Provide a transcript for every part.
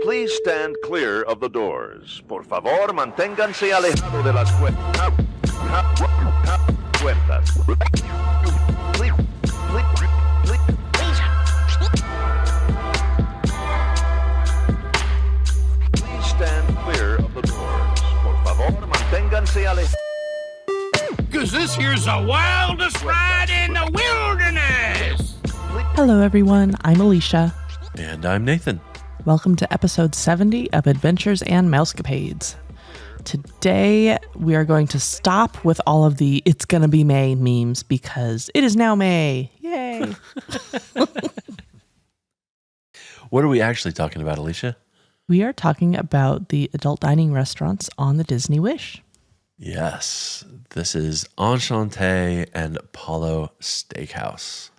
Please stand clear of the doors. Por favor, manténganse alejado de las puertas. Please stand clear of the doors. Por favor, manténganse alejado. Because this here's the wildest ride in the wilderness. Hello, everyone. I'm Alicia. And I'm Nathan. Welcome to episode 70 of Adventures and Mousecapades. Today, we are going to stop with all of the It's Gonna Be May memes because it is now May. Yay. What are we actually talking about, Alicia? We are talking about the adult dining restaurants on the Disney Wish. Yes, this is Enchanté and Palo Steakhouse.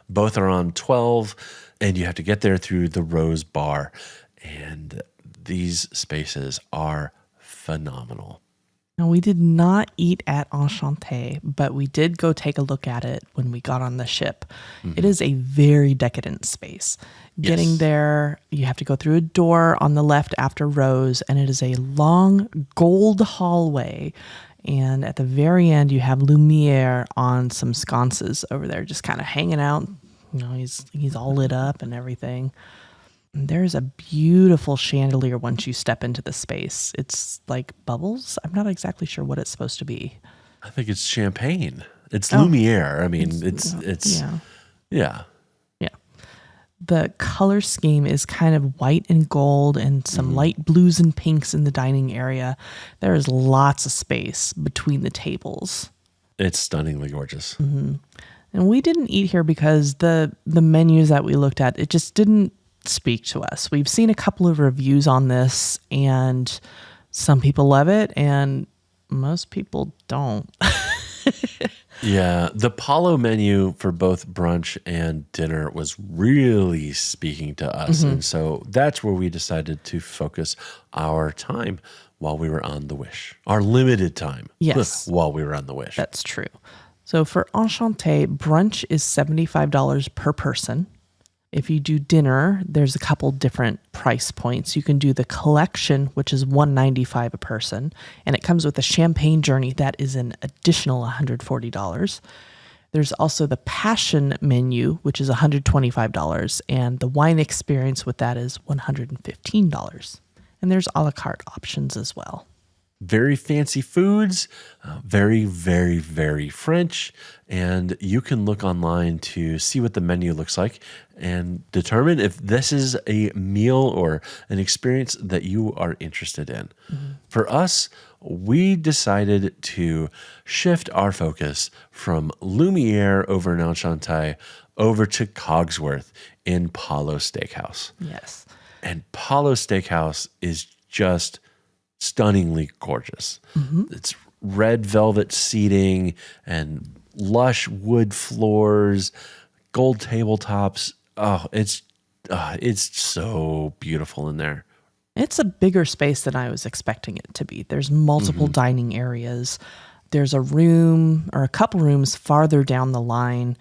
Both are on 12, and you have to get there through the Rose Bar. And these spaces are phenomenal. Now, we did not eat at Enchanté, but we did go take a look at it when we got on the ship. Mm-hmm. It is a very decadent space. Getting there, you have to go through a door on the left after Rose, and it is a long gold hallway. And at the very end, you have Lumiere on some sconces over there, just kind of hanging out. You know, he's all lit up and everything. And there's a beautiful chandelier once you step into the space. It's like bubbles. I'm not exactly sure what it's supposed to be. I think it's champagne. It's Lumiere. I mean, it's yeah. The color scheme is kind of white and gold and some light blues and pinks in the dining area. There is lots of space between the tables. It's stunningly gorgeous. Mm-hmm. And we didn't eat here because the menus that we looked at, it just didn't speak to us. We've seen a couple of reviews on this, and some people love it, and most people don't. Yeah, the Palo menu for both brunch and dinner was really speaking to us. Mm-hmm. And so that's where we decided to focus our time while we were on the Wish. Our limited time while we were on the Wish. That's true. So for Enchanté, brunch is $75 per person. If you do dinner, there's a couple different price points. You can do the collection, which is $195 a person, and it comes with a champagne journey that is an additional $140. There's also the passion menu, which is $125, and the wine experience with that is $115. And there's a la carte options as well. Very fancy foods, very, very, very French. And you can look online to see what the menu looks like and determine if this is a meal or an experience that you are interested in. Mm-hmm. For us, we decided to shift our focus from Lumiere over in Enchanté over to Cogsworth in Palo Steakhouse. Yes. And Palo Steakhouse is just stunningly gorgeous. Mm-hmm. It's red velvet seating and lush wood floors, gold tabletops. Oh, it's so beautiful in there. It's a bigger space than I was expecting it to be. There's multiple dining areas. There's a room or a couple rooms farther down the line,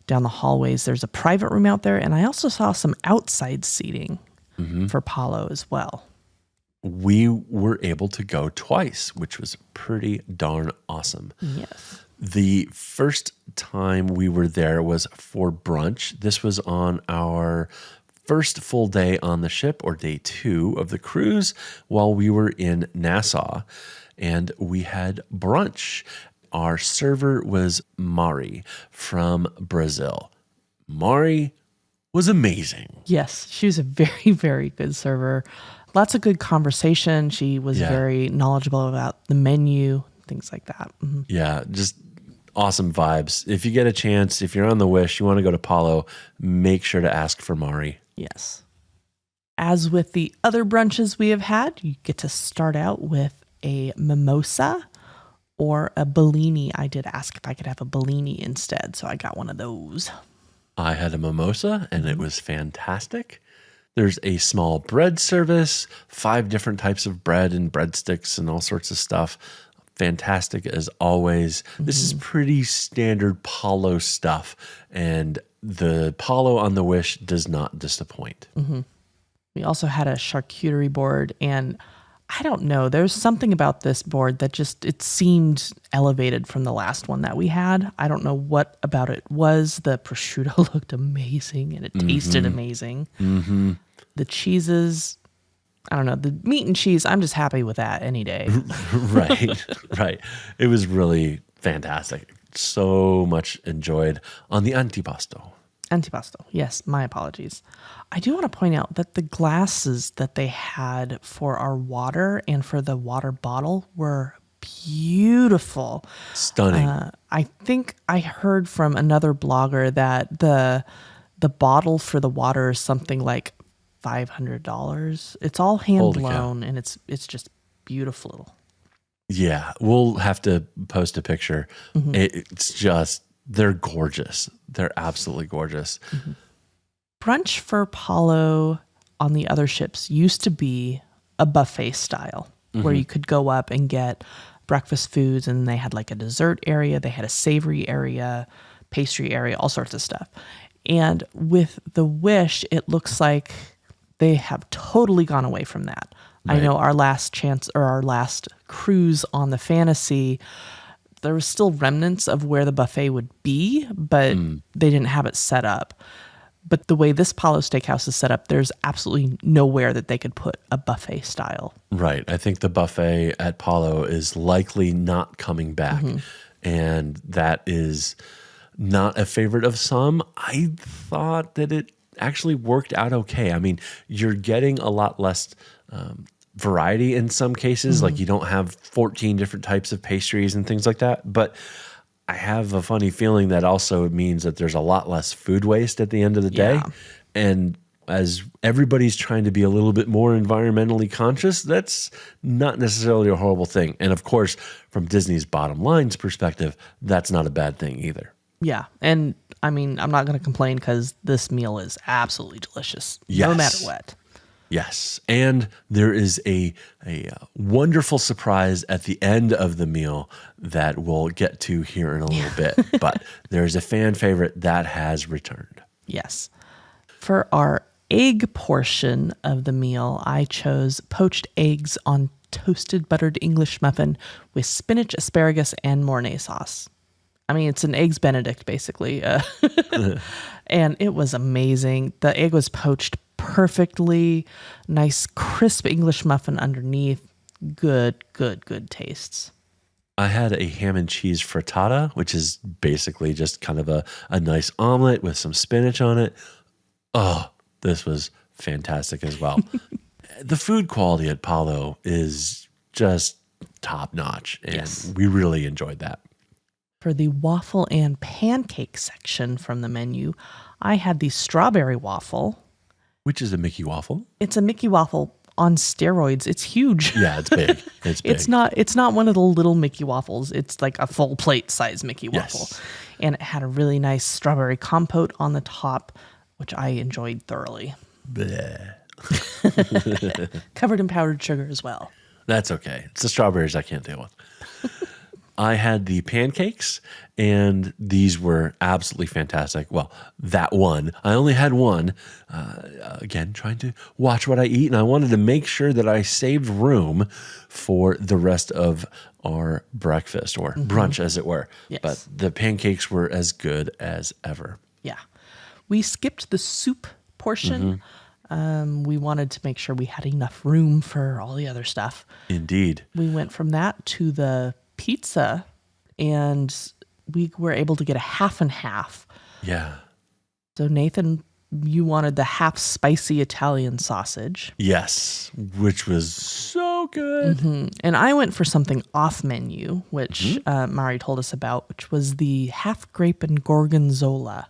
down the hallways. There's a private room out there, and I also saw some outside seating for Palo as well. We were able to go twice, which was pretty darn awesome. Yes. The first time we were there was for brunch. This was on our first full day on the ship, or day 2 of the cruise, while we were in Nassau. And we had brunch. Our server was Mari from Brazil. Mari was amazing. Yes, she was a very, very good server. Lots of good conversation. She was very knowledgeable about the menu, things like that. Mm-hmm. Yeah, just awesome vibes. If you get a chance, if you're on the Wish, you want to go to Palo, make sure to ask for Mari. Yes. As with the other brunches we have had, you get to start out with a mimosa or a Bellini. I did ask if I could have a Bellini instead, so I got one of those. I had a mimosa, and it was fantastic. There's a small bread service, 5 different types of bread and breadsticks and all sorts of stuff. Fantastic as always. Mm-hmm. This is pretty standard Palo stuff, and the Palo on the Wish does not disappoint. Mm-hmm. We also had a charcuterie board, and I don't know, there's something about this board that just, it seemed elevated from the last one that we had. I don't know what about it was. The prosciutto looked amazing, and it tasted amazing. The cheeses, I don't know, the meat and cheese, I'm just happy with that any day. Right. It was really fantastic. So much enjoyed on the antipasto. Antipasto. Yes, my apologies. I do want to point out that the glasses that they had for our water and for the water bottle were beautiful. Stunning. I think I heard from another blogger that the bottle for the water is something like $500. It's all hand blown, and it's just beautiful. Yeah, we'll have to post a picture. It's just, they're gorgeous. They're absolutely gorgeous. Brunch for Palo on the other ships used to be a buffet style where you could go up and get breakfast foods, and they had like a dessert area, they had a savory area, pastry area, all sorts of stuff. And with the Wish, it looks like they have totally gone away from that. Right. I know our last cruise on the Fantasy, there was still remnants of where the buffet would be, but they didn't have it set up. But the way this Palo Steakhouse is set up, there's absolutely nowhere that they could put a buffet style. Right. I think the buffet at Palo is likely not coming back. And that is not a favorite of some. I thought that it actually worked out okay. I mean, you're getting a lot less variety in some cases. Like you don't have 14 different types of pastries and things like that. But I have a funny feeling that also means that there's a lot less food waste at the end of the day. And as everybody's trying to be a little bit more environmentally conscious, that's not necessarily a horrible thing. And of course, from Disney's bottom line's perspective, that's not a bad thing either. Yeah. And I mean, I'm not going to complain because this meal is absolutely delicious, no matter what. Yes. And there is a wonderful surprise at the end of the meal that we'll get to here in a little bit. But there's a fan favorite that has returned. Yes. For our egg portion of the meal, I chose poached eggs on toasted buttered English muffin with spinach, asparagus, and Mornay sauce. I mean, it's an Eggs Benedict, basically. And it was amazing. The egg was poached perfectly. Nice, crisp English muffin underneath. Good tastes. I had a ham and cheese frittata, which is basically just kind of a nice omelet with some spinach on it. Oh, this was fantastic as well. The food quality at Palo is just top notch, and we really enjoyed that. For the waffle and pancake section from the menu, I had the strawberry waffle. Which is a Mickey waffle. It's a Mickey waffle on steroids. It's huge. Yeah, it's big. It's big. It's not one of the little Mickey waffles. It's like a full plate size Mickey waffle. And it had a really nice strawberry compote on the top, which I enjoyed thoroughly. Covered in powdered sugar as well. That's okay. It's the strawberries I can't deal with. I had the pancakes, and these were absolutely fantastic. Well, that one. I only had one. Again, trying to watch what I eat, and I wanted to make sure that I saved room for the rest of our breakfast, or brunch, as it were. Yes. But the pancakes were as good as ever. Yeah. We skipped the soup portion. We wanted to make sure we had enough room for all the other stuff. Indeed. We went from that to the pizza, and we were able to get a half and half. Yeah. So Nathan, you wanted the half spicy Italian sausage. Yes, which was so good. And I went for something off menu, which Mari told us about, which was the half grape and gorgonzola,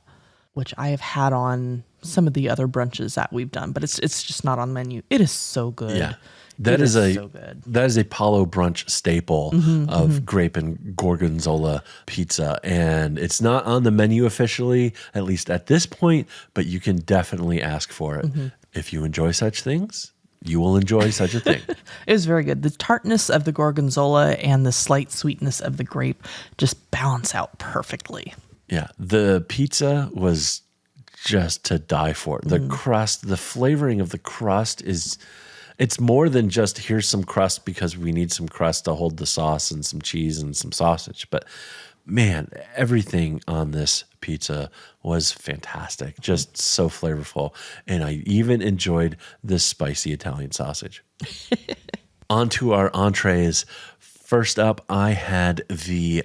which I have had on some of the other brunches that we've done, but it's just not on menu. It is so good. Yeah. That is a Palo brunch staple of grape and gorgonzola pizza, and it's not on the menu officially, at least at this point, but you can definitely ask for it. If you enjoy such things, you will enjoy such a thing. It was very good. The tartness of the gorgonzola and the slight sweetness of the grape just balance out perfectly. Yeah, the pizza was just to die for. The crust, the flavoring of the crust it's more than just here's some crust because we need some crust to hold the sauce and some cheese and some sausage. But man, everything on this pizza was fantastic. Just so flavorful. And I even enjoyed this spicy Italian sausage. On to our entrees. First up, I had the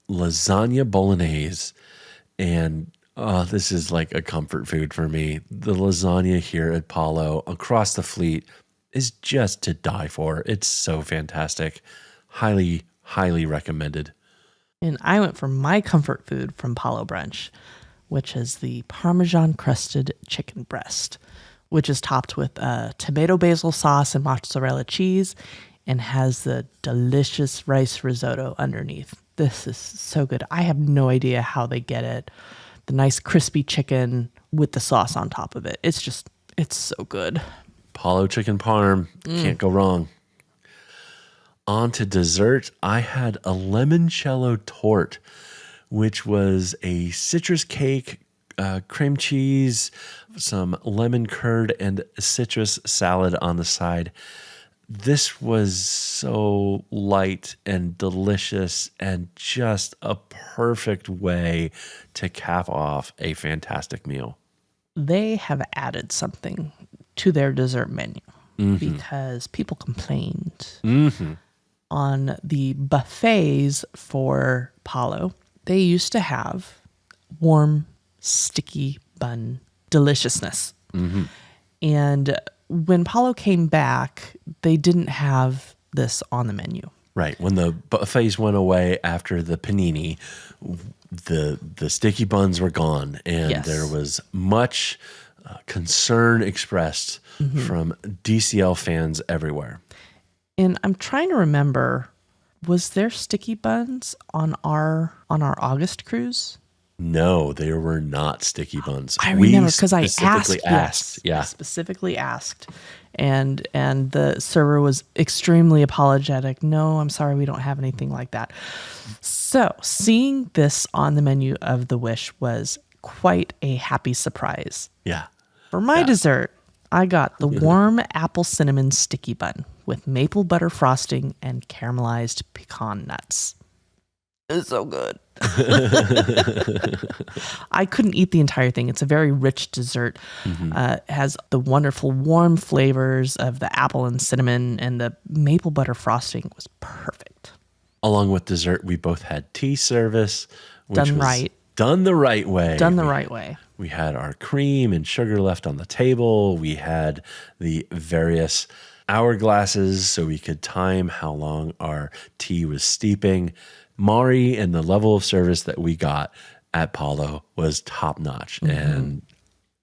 lasagna bolognese. And this is like a comfort food for me. The lasagna here at Palo across the fleet is just to die for. It's so fantastic. Highly, highly recommended. And I went for my comfort food from Palo Brunch, which is the Parmesan crusted chicken breast, which is topped with tomato basil sauce and mozzarella cheese and has the delicious rice risotto underneath. This is so good. I have no idea how they get it. The nice crispy chicken with the sauce on top of it. It's so good. Palo chicken parm. Can't go wrong. On to dessert. I had a limoncello torte, which was a citrus cake, cream cheese, some lemon curd, and citrus salad on the side. This was so light and delicious and just a perfect way to cap off a fantastic meal. They have added something to their dessert menu because people complained on the buffets for Palo. They used to have warm, sticky bun deliciousness. And when Palo came back, they didn't have this on the menu. Right. When the buffets went away after the panini, the sticky buns were gone, and there was much concern expressed from DCL fans everywhere. And I'm trying to remember, was there sticky buns on our August cruise? No, there were not sticky buns. I remember because I specifically asked. Yeah. I specifically asked. And the server was extremely apologetic. No, I'm sorry, we don't have anything like that. So seeing this on the menu of the Wish was quite a happy surprise. Yeah. For my dessert, I got the warm apple cinnamon sticky bun with maple butter frosting and caramelized pecan nuts. It's so good. I couldn't eat the entire thing. It's a very rich dessert. It has the wonderful warm flavors of the apple and cinnamon, and the maple butter frosting was perfect. Along with dessert, we both had tea service, which Done was right. Done the right way. Done the right way. We had our cream and sugar left on the table. We had the various hourglasses so we could time how long our tea was steeping. Mari and the level of service that we got at Palo was top notch and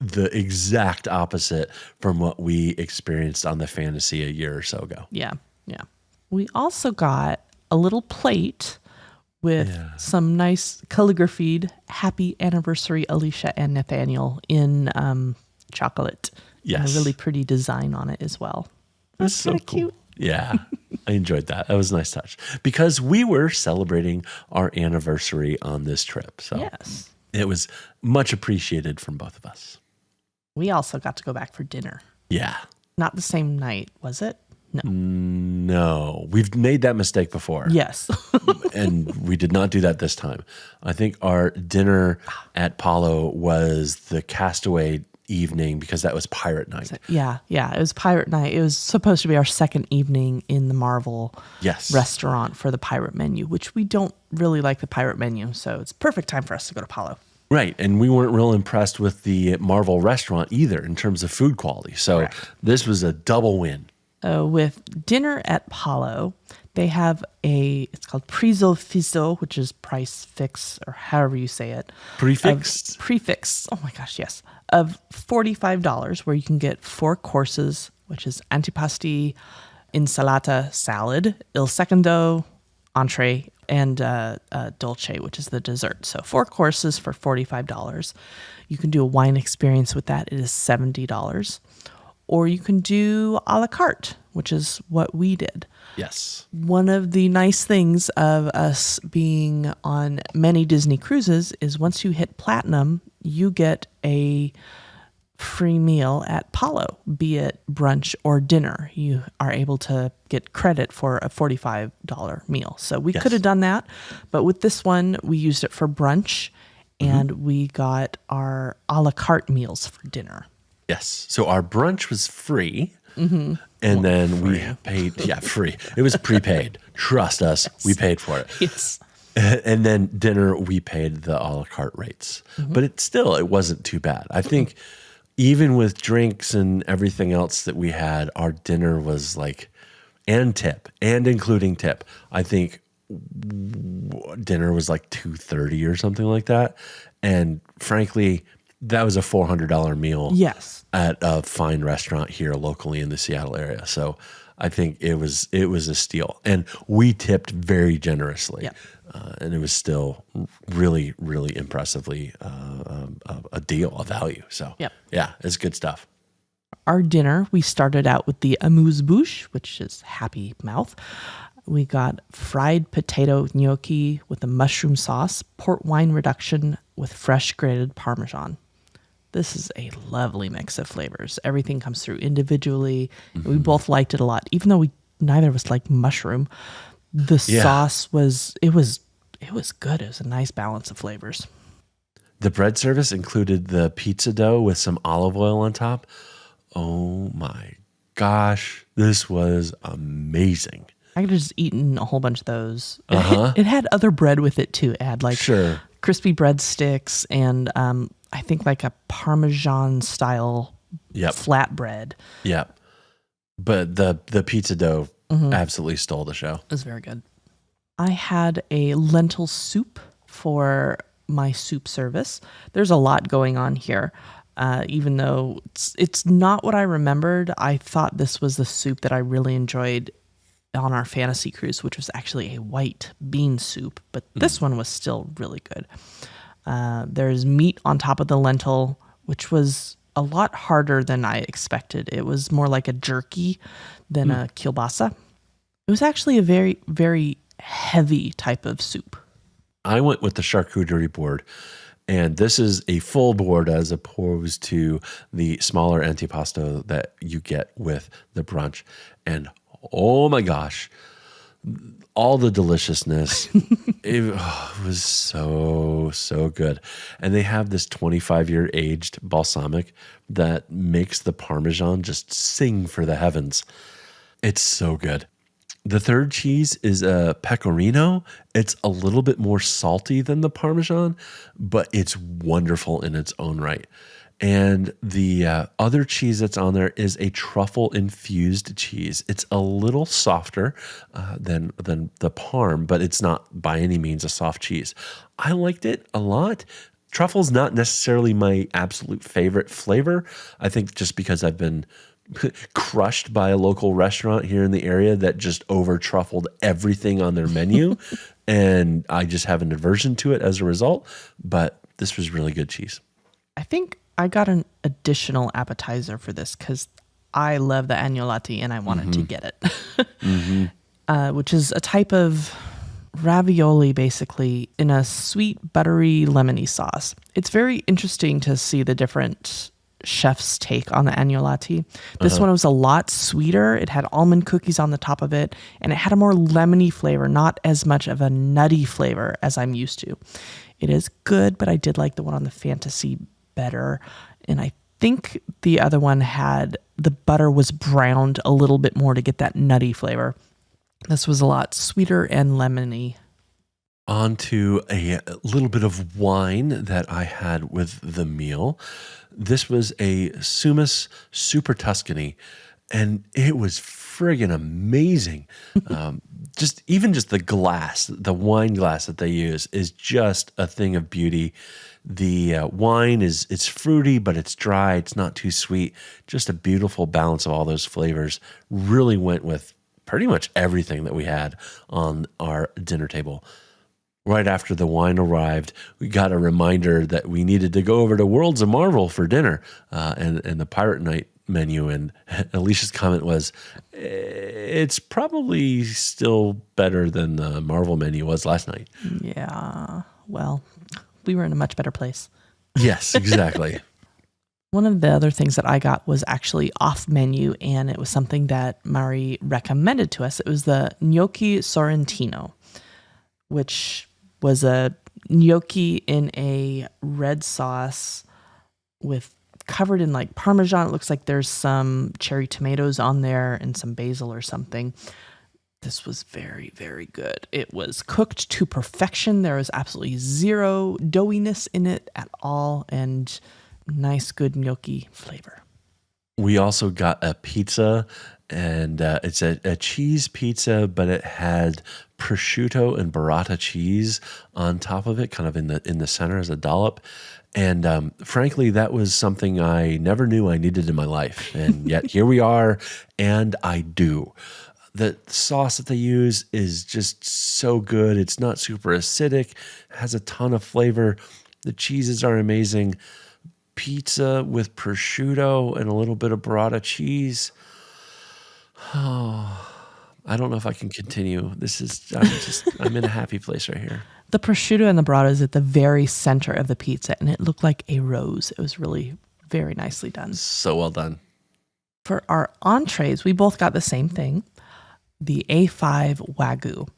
the exact opposite from what we experienced on the Fantasy a year or so ago. Yeah. We also got a little plate with some nice calligraphied "Happy Anniversary, Alicia and Nathaniel" in chocolate. Yes. And a really pretty design on it as well. That's so cool. Cute. Yeah, I enjoyed that. That was a nice touch because we were celebrating our anniversary on this trip. So it was much appreciated from both of us. We also got to go back for dinner. Yeah. Not the same night, was it? No. No. We've made that mistake before. Yes. And we did not do that this time. I think our dinner at Palo was the Castaway evening because that was pirate night. Yeah. It was pirate night. It was supposed to be our second evening in the Marvel restaurant for the pirate menu, which we don't really like the pirate menu. So it's perfect time for us to go to Palo. Right. And we weren't real impressed with the Marvel restaurant either in terms of food quality. So this was a double win. With dinner at Palo, they have it's called Prezzo Fisso, which is price fix, or however you say it. Prefix? Prefix. Oh my gosh, yes. Of $45, where you can get 4 courses, which is antipasti, insalata, salad, il secondo, entree, and dolce, which is the dessert. So 4 courses for $45. You can do a wine experience with that. It is $70. Or you can do a la carte, which is what we did. Yes. One of the nice things of us being on many Disney cruises is once you hit platinum, you get a free meal at Palo, be it brunch or dinner. You are able to get credit for a $45 meal. So we could have done that, but with this one, we used it for brunch and we got our a la carte meals for dinner. Yes. So our brunch was free. And then we paid, free. It was prepaid. Trust us, we paid for it. Yes. And then dinner, we paid the a la carte rates. But it wasn't too bad. I think even with drinks and everything else that we had, our dinner was like, and tip, and including tip, I think dinner was like $230 or something like that. And frankly, that was a $400 meal. Yes. At a fine restaurant here locally in the Seattle area. So I think it was a steal. And we tipped very generously. Yep. And it was still really, really impressively a deal, a value. So yeah, it's good stuff. Our dinner, we started out with the amuse-bouche, which is happy mouth. We got fried potato gnocchi with a mushroom sauce, port wine reduction with fresh grated Parmesan. This is a lovely mix of flavors. Everything comes through individually. We both liked it a lot, even though neither of us liked mushroom. The sauce was good. It was a nice balance of flavors. The bread service included the pizza dough with some olive oil on top. Oh my gosh, this was amazing. I could have just eaten a whole bunch of those. It had other bread with it too. It had like crispy breadsticks and I think like a Parmesan style flatbread. Yeah. But the pizza dough absolutely stole the show. It was very good. I had a lentil soup for my soup service. There's a lot going on here. Even though it's not what I remembered, I thought this was the soup that I really enjoyed on our fantasy cruise, which was actually a white bean soup, but this one was still really good. There's meat on top of the lentil, which was a lot harder than I expected. It was more like a jerky than a kielbasa. It was actually a very, very heavy type of soup. I went with the charcuterie board, and this is a full board as opposed to the smaller antipasto that you get with the brunch. And oh my gosh, all the deliciousness. It was so good. And they have this 25-year aged balsamic that makes the Parmesan just sing for the heavens. It's so good. The third cheese is a pecorino. It's a little bit more salty than the Parmesan, but it's wonderful in its own right. And the other cheese that's on there is a truffle-infused cheese. It's a little softer than the Parm, but it's not by any means a soft cheese. I liked it a lot. Truffle's not necessarily my absolute favorite flavor. I think just because I've been crushed by a local restaurant here in the area that just over-truffled everything on their menu, and I just have an aversion to it as a result. But this was really good cheese. I think I got an additional appetizer for this because I love the agnolotti and I wanted to get it, which is a type of ravioli basically in a sweet, buttery, lemony sauce. It's very interesting to see the different chef's take on the agnolotti. This one was a lot sweeter. It had almond cookies on the top of it, and it had a more lemony flavor, not as much of a nutty flavor as I'm used to. It is good, but I did like the one on the Fantasy better. And I think the other one had the butter was browned a little bit more to get that nutty flavor. This was a lot sweeter and lemony. On to a little bit of wine that I had with the meal. This was a Sumas Super Tuscany, and it was friggin' amazing. Just the glass, the wine glass that they use is just a thing of beauty. The wine it's fruity, but it's dry. It's not too sweet. Just a beautiful balance of all those flavors. Really went with pretty much everything that we had on our dinner table. Right after the wine arrived, we got a reminder that we needed to go over to Worlds of Marvel for dinner and the Pirate Night menu. And Alicia's comment was, it's probably still better than the Marvel menu was last night. Yeah, well, we were in a much better place. Yes, exactly. One of the other things that I got was actually off menu, and it was something that Mari recommended to us. It was the gnocchi sorrentino, which was a gnocchi in a red sauce with covered in like Parmesan. It looks like there's some cherry tomatoes on there and some basil or something. This was very, very good. It was cooked to perfection. There was absolutely zero doughiness in it at all, and nice, good gnocchi flavor. We also got a pizza, and it's a cheese pizza, but it had prosciutto and burrata cheese on top of it, kind of in the center as a dollop. And frankly, that was something I never knew I needed in my life, and yet here we are, and I do. The sauce that they use is just so good. It's not super acidic, has a ton of flavor. The cheeses are amazing. Pizza with prosciutto and a little bit of burrata cheese. Oh, I don't know if I can continue. I'm in a happy place right here. The prosciutto and the burrata is at the very center of the pizza, and it looked like a rose. It was really very nicely done. So well done. For our entrees, we both got the same thing, the A5 Wagyu.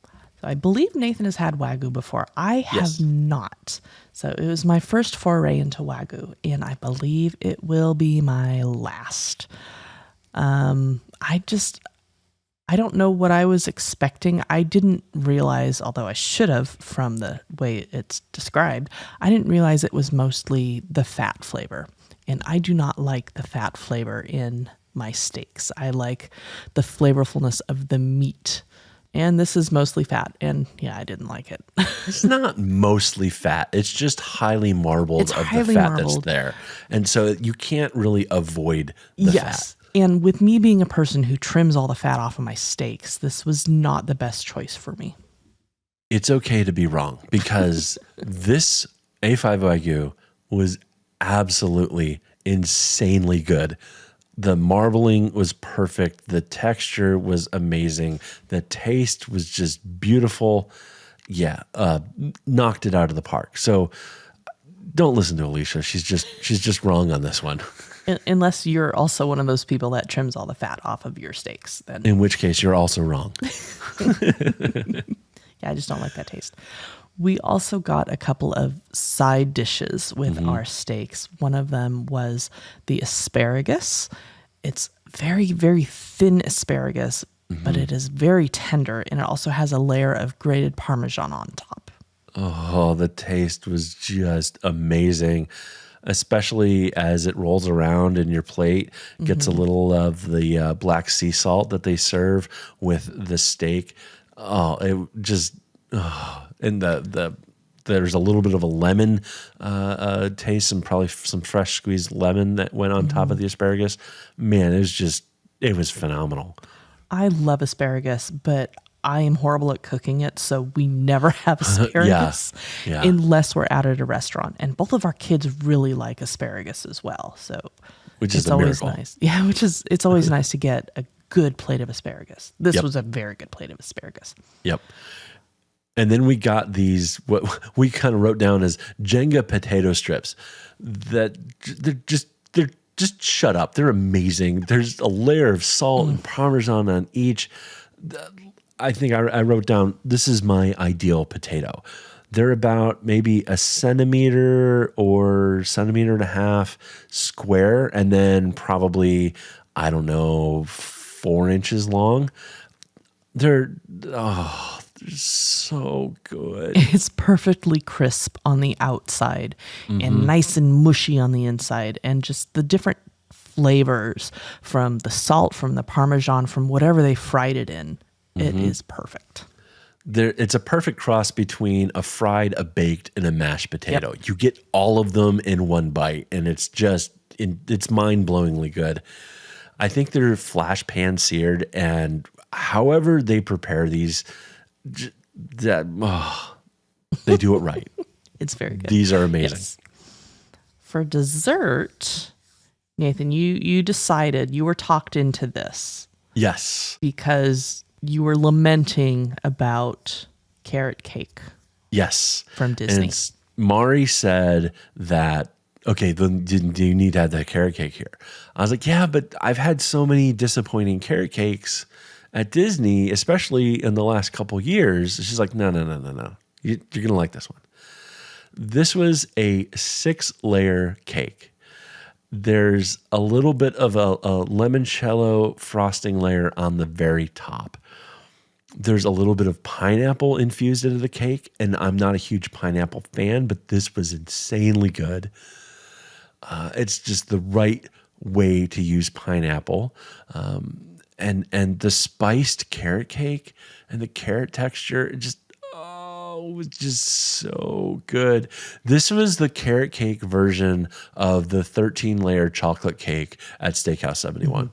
So I believe Nathan has had Wagyu before. I have not. So it was my first foray into Wagyu, and I believe it will be my last. I don't know what I was expecting. I didn't realize, although I should have from the way it's described, I didn't realize it was mostly the fat flavor. And I do not like the fat flavor in my steaks. I like the flavorfulness of the meat. And this is mostly fat. And yeah, I didn't like it. It's not mostly fat. It's just highly marbled of the fat that's there. And so you can't really avoid the fat. And with me being a person who trims all the fat off of my steaks, this was not the best choice for me. It's okay to be wrong, because this A5 Wagyu was absolutely insanely good. The marbling was perfect. The texture was amazing. The taste was just beautiful. Yeah, knocked it out of the park. So don't listen to Alicia. She's just wrong on this one. Unless you're also one of those people that trims all the fat off of your steaks. Then. In which case, you're also wrong. Yeah, I just don't like that taste. We also got a couple of side dishes with our steaks. One of them was the asparagus. It's very, very thin asparagus, but it is very tender, and it also has a layer of grated Parmesan on top. Oh, the taste was just amazing, especially as it rolls around in your plate, gets a little of the black sea salt that they serve with the steak. Oh, it just, and there's a little bit of a lemon taste, and probably some fresh squeezed lemon that went on top of the asparagus. Man, it was phenomenal. I love asparagus, but I am horrible at cooking it, so we never have asparagus unless we're out at a restaurant. And both of our kids really like asparagus as well, so which is always miracle. Nice. Yeah, it's always nice to get a good plate of asparagus. This was a very good plate of asparagus. Yep. And then we got these, what we kind of wrote down as Jenga potato strips. That they're just shut up. They're amazing. There's a layer of salt and Parmesan on each. I think I wrote down, this is my ideal potato. They're about maybe a centimeter or centimeter and a half square, and then probably, I don't know, 4 inches long. They're so good. It's perfectly crisp on the outside and nice and mushy on the inside, and just the different flavors from the salt, from the Parmesan, from whatever they fried it in. It is perfect. It's a perfect cross between a fried, a baked, and a mashed potato. Yep. You get all of them in one bite, and it's mind-blowingly good. I think they're flash pan seared, and however they prepare these, they do it right. It's very good. These are amazing. Yes. For dessert, Nathan, you decided, you were talked into this. Yes. Because you were lamenting about carrot cake. Yes. From Disney. And Mari said that okay, then do you need to have that carrot cake here? I was like, yeah, but I've had so many disappointing carrot cakes at Disney, especially in the last couple years. She's like, no. You're going to like this one. This was a 6-layer cake. There's a little bit of a limoncello frosting layer on the very top. There's a little bit of pineapple infused into the cake, and I'm not a huge pineapple fan, but this was insanely good. It's just the right way to use pineapple. And the spiced carrot cake and the carrot texture, it was just so good. This was the carrot cake version of the 13-layer chocolate cake at Steakhouse 71.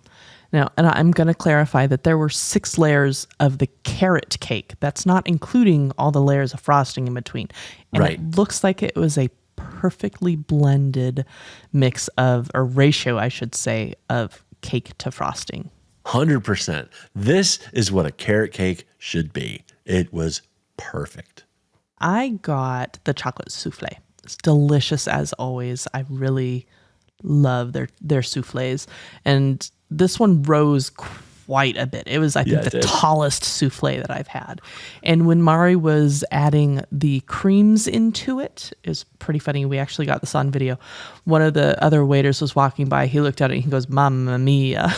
Now, and I'm going to clarify that there were 6 layers of the carrot cake. That's not including all the layers of frosting in between. And Right. It looks like it was a perfectly blended mix of, or ratio, I should say, of cake to frosting. 100%. This is what a carrot cake should be. It was perfect. I got the chocolate souffle. It's delicious as always. I really love their souffles. And this one rose quite a bit. It was, I think, the tallest souffle that I've had. And when Mari was adding the creams into it, it was pretty funny. We actually got this on video. One of the other waiters was walking by. He looked at it and he goes, "Mamma mia."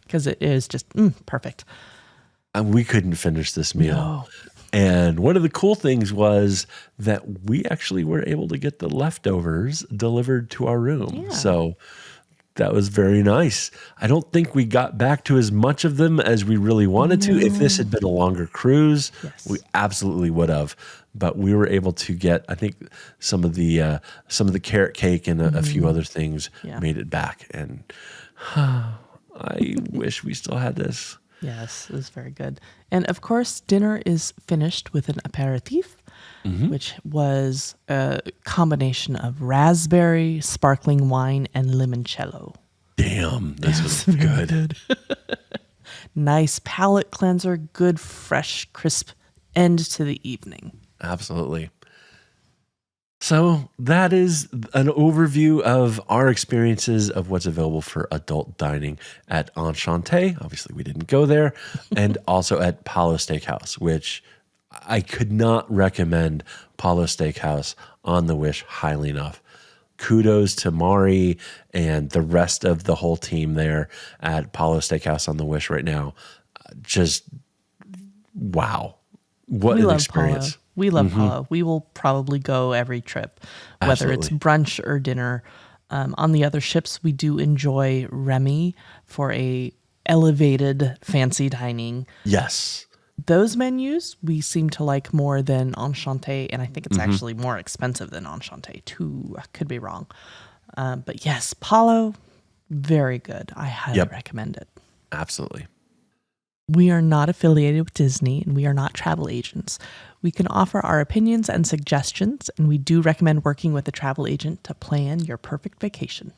Because it is just perfect. And we couldn't finish this meal. No. And one of the cool things was that we actually were able to get the leftovers delivered to our room. Yeah. So that was very nice. I don't think we got back to as much of them as we really wanted to. If this had been a longer cruise, we absolutely would have. But we were able to get, I think, some of the carrot cake and a few other things made it back. And I wish we still had this. Yes, it was very good. And of course, dinner is finished with an aperitif, which was a combination of raspberry, sparkling wine, and limoncello. Damn, this was good. Nice palate cleanser, good, fresh, crisp end to the evening. Absolutely. So that is an overview of our experiences of what's available for adult dining at Enchanté. Obviously, we didn't go there. And also at Palo Steakhouse, which I could not recommend Palo Steakhouse on the Wish highly enough. Kudos to Mari and the rest of the whole team there at Palo Steakhouse on the Wish right now. Just, wow. What an experience. Palo. We love Palo. We will probably go every trip, whether it's brunch or dinner. On the other ships, we do enjoy Remy for a elevated fancy dining. Yes. Those menus we seem to like more than Enchanté, and I think it's actually more expensive than Enchanté too. I could be wrong. But yes, Palo, very good. I highly recommend it. Absolutely. We are not affiliated with Disney, and we are not travel agents. We can offer our opinions and suggestions, and we do recommend working with a travel agent to plan your perfect vacation.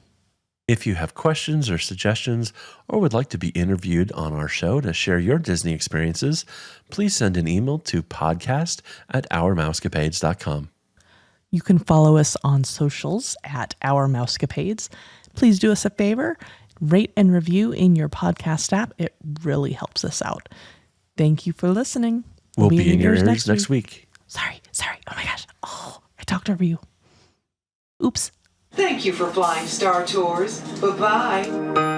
If you have questions or suggestions, or would like to be interviewed on our show to share your Disney experiences, please send an email to podcast@ourmousecapades.com. You can follow us on socials at Our Mousecapades. Please do us a favor, rate and review in your podcast app. It really helps us out. Thank you for listening. We'll be in your ears next week. Sorry. Oh my gosh. Oh, I talked over you. Oops. Thank you for flying Star Tours. Bye-bye.